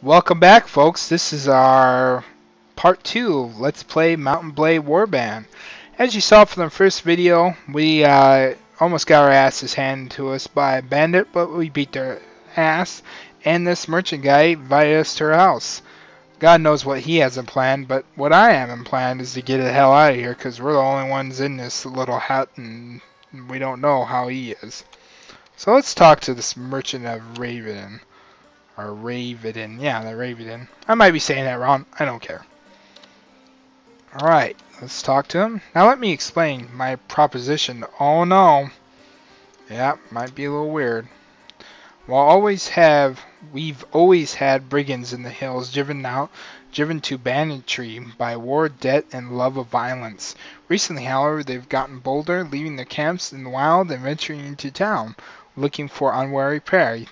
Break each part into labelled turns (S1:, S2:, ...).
S1: Welcome back, folks. This is our part 2. Let's play Mountain Blade Warband. As you saw from the first video, we almost got our asses handed to us by a bandit, but we beat their ass. And this merchant guy invited us to her house. God knows what he hasn't planned, but what I haven't planned is to get the hell out of here, because we're the only ones in this little hut, and we don't know how he is. So let's talk to this merchant of Raven. Or Raven. Yeah, the Raven. I might be saying that wrong. I don't care. Alright, let's talk to him. Now let me explain my proposition. Oh no. Yeah, might be a little weird. We've always had brigands in the hills driven to banditry by war, debt, and love of violence. Recently, however, they've gotten bolder, leaving their camps in the wild and venturing into town, looking for unwary prey.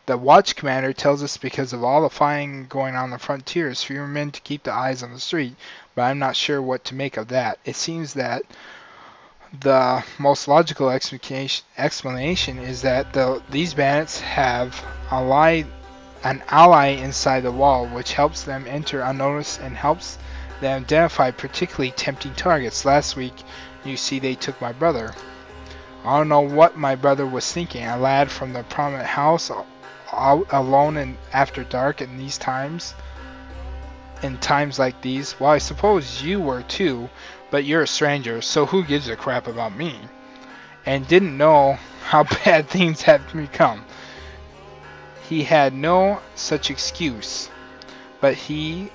S1: The watch commander tells us because of all the fighting going on the frontiers, fewer men to keep the eyes on the street, but I'm not sure what to make of that. It seems that the most logical explanation is that these bandits have an ally inside the wall, which helps them enter unnoticed and helps them identify particularly tempting targets. Last week, you see, they took my brother. I don't know what my brother was thinking. A lad from the prominent house, out alone and after dark in times like these. Well, I suppose you were too, but you're a stranger, so who gives a crap about me? And didn't know how bad things had become. He had no such excuse, but he's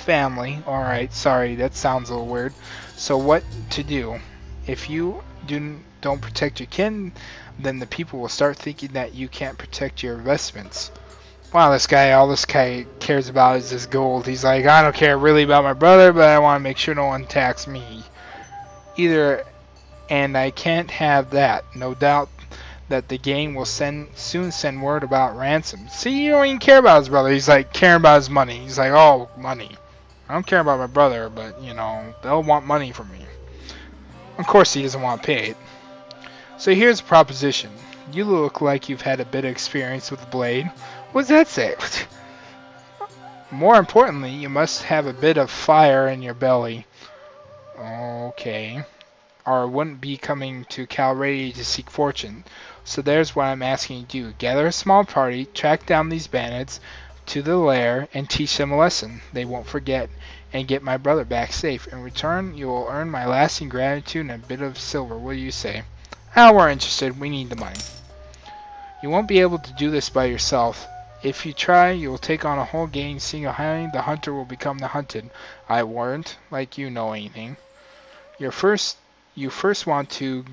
S1: family. Alright, sorry, that sounds a little weird. So what to do? If you don't protect your kin, then the people will start thinking that you can't protect your investments. Wow, all this guy cares about is this gold. He's like, I don't care really about my brother, but I want to make sure no one attacks me. And I can't have that. No doubt that the gang will soon send word about ransom. See, you don't even care about his brother. He's like caring about his money. He's like, oh, money. I don't care about my brother, but, you know, they'll want money from me. Of course he doesn't want to pay it. So here's a proposition. You look like you've had a bit of experience with the blade. What does that say? More importantly, you must have a bit of fire in your belly. Okay. Or wouldn't be coming to Cal ready to seek fortune. So there's what I'm asking you to do. Gather a small party, track down these bandits to the lair, and teach them a lesson they won't forget, and get my brother back safe. In return, you will earn my lasting gratitude and a bit of silver. What do you say? Ah, we're interested. We need the money. You won't be able to do this by yourself. If you try, you will take on a whole gang single-handedly. The hunter will become the hunted. I warned, like you know anything. You first want to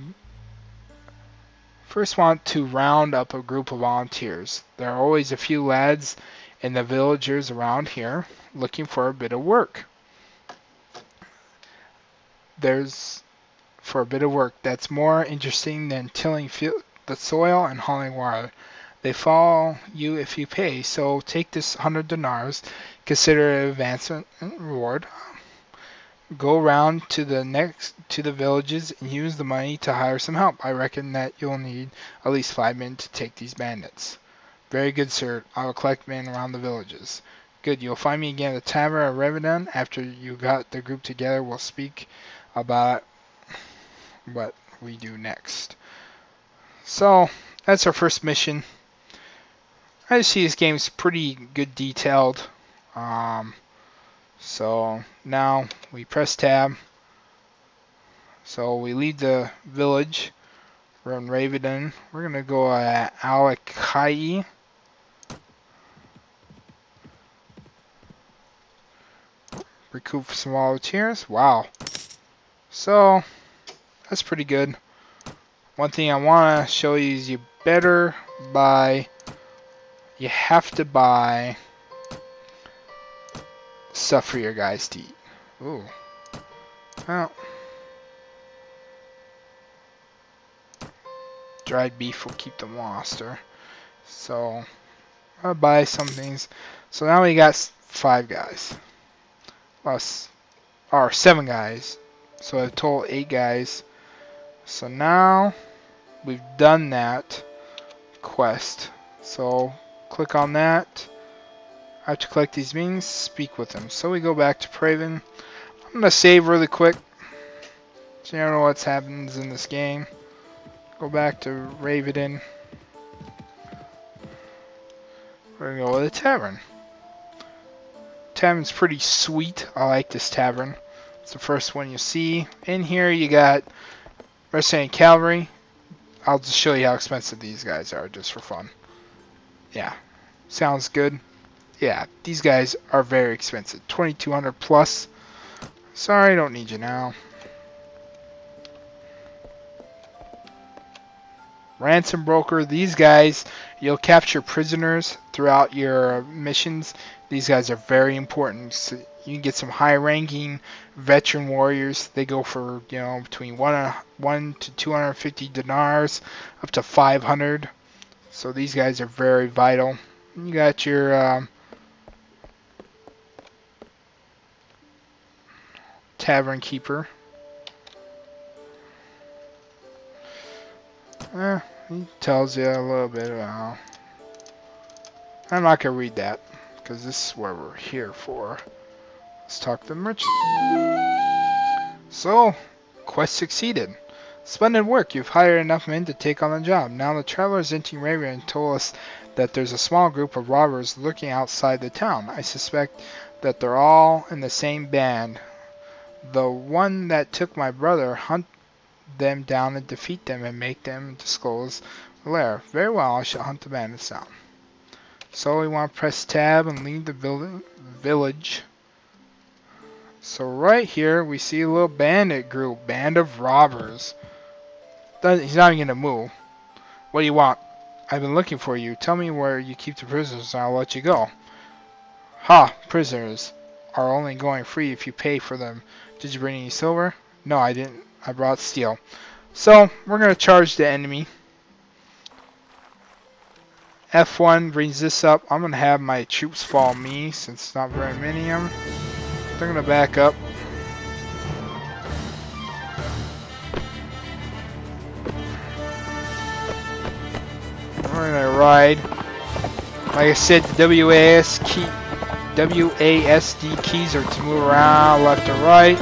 S1: round up a group of volunteers. There are always a few lads and the villagers around here looking for a bit of work. For a bit of work that's more interesting than tilling the soil and hauling water. They follow you if you pay, so take this 100 dinars, consider it advancement and reward. Go round to the villages and use the money to hire some help. I reckon that you'll need at least 5 men to take these bandits. Very good, sir. I will collect men around the villages. Good. You'll find me again at the tavern of Revenant. After you got the group together, we'll speak about what we do next. So that's our first mission. I just see this game's pretty good detailed. So now we press tab. So we leave the village. We're in Raven. We're gonna go at Alakai. Recoup some volunteers. Wow. So that's pretty good. One thing I want to show you is you have to buy stuff for your guys to eat. Ooh. Well, dried beef will keep them loster. So I'll buy some things. So now we got 5 guys. Or 7 guys. So a total 8 guys. So now we've done that quest. So Click on that. I have to collect these beings, speak with them. So we go back to Praven. I'm going to save really quick, so you don't know what happens in this game. Go back to Raven. We're going to go to the tavern. Tavern's pretty sweet. I like this tavern. It's the first one you see. In here you got Mercenary Cavalry. I'll just show you how expensive these guys are just for fun. Yeah, sounds good. Yeah, these guys are very expensive. 2,200 plus. Sorry, don't need you now. Ransom broker. These guys, you'll capture prisoners throughout your missions. These guys are very important. So you can get some high-ranking veteran warriors. They go for, you know, between one to 250 dinars, up to 500. So these guys are very vital. You got your tavern keeper. He tells you a little bit about. I'm not gonna read that because this is what we're here for. Let's talk to the merchant. So, quest succeeded. Splendid work. You've hired enough men to take on the job. Now the travelers entering Raven told us that there's a small group of robbers lurking outside the town. I suspect that they're all in the same band. The one that took my brother, hunt them down and defeat them and make them disclose the lair. Very well, I shall hunt the bandits down. So we want to press tab and leave the village. So right here we see a little bandit group, band of robbers. He's not even gonna move. What do you want? I've been looking for you. Tell me where you keep the prisoners and I'll let you go. Ha! Prisoners are only going free if you pay for them. Did you bring any silver? No, I didn't. I brought steel. So, we're going to charge the enemy. F1 brings this up. I'm going to have my troops follow me since it's not very many of them. They're going to back up. We're going to ride. Like I said, the WASD keys are to move around left or right,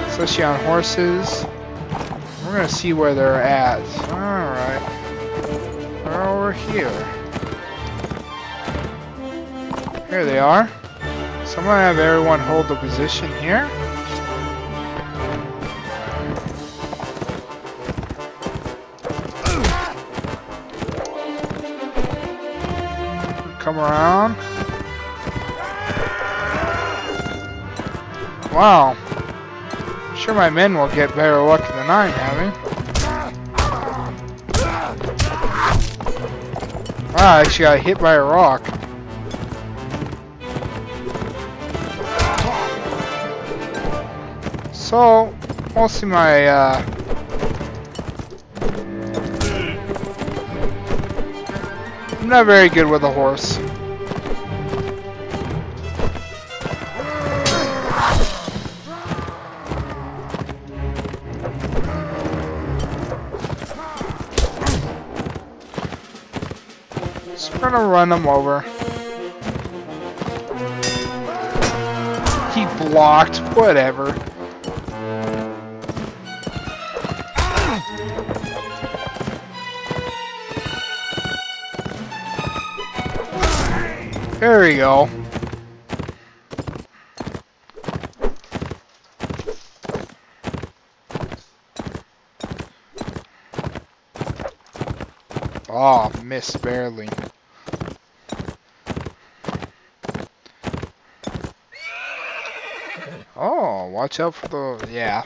S1: especially on horses. We're going to see where they're at. Alright. They're over here. Here they are. So I'm going to have everyone hold the position here. Come around. Wow. I'm sure my men will get better luck than I'm having. Wow, I actually got hit by a rock. So, mostly my, I'm not very good with a horse. So we're gonna run him over. He blocked, whatever. There we go. Oh, missed barely. Oh, watch out for the... yeah.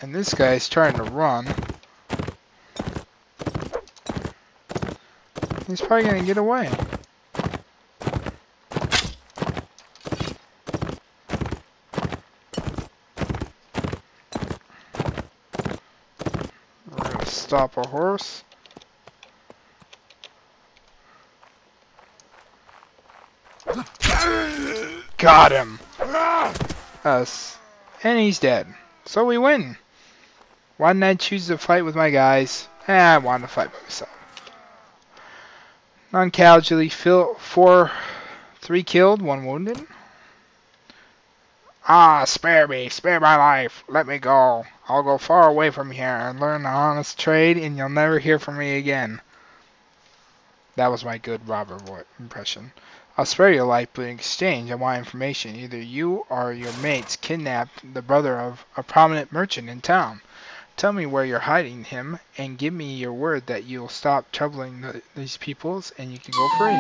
S1: And this guy's trying to run. He's probably gonna get away. stop a horse. Got him! Us. And he's dead. So we win. Why didn't I choose to fight with my guys? I wanted to fight by myself. Non-casualty, 3 killed, 1 wounded. Ah, spare me, spare my life, let me go. I'll go far away from here and learn an honest trade, and you'll never hear from me again. That was my good robber impression. I'll spare your life, but in exchange I want information. Either you or your mates kidnapped the brother of a prominent merchant in town. Tell me where you're hiding him, and give me your word that you'll stop troubling these peoples, and you can go free.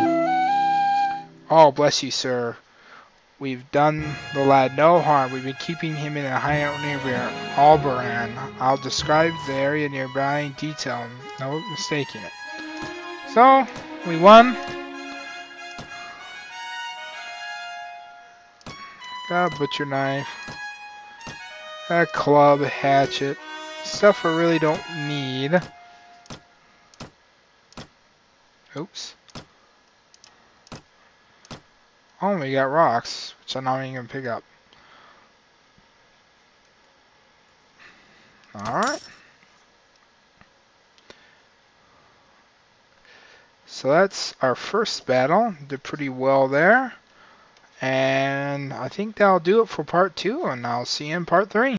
S1: Oh, bless you, sir. We've done the lad no harm. We've been keeping him in a hideout near Albaran. I'll describe the area nearby in detail. No mistaking it. So, we won. Got a butcher knife. Got a club, a hatchet. Stuff I really don't need. Oops. Oh, we got rocks, which I'm not even going to pick up. Alright. So that's our first battle. Did pretty well there. And I think that'll do it for part 2, and I'll see you in part 3.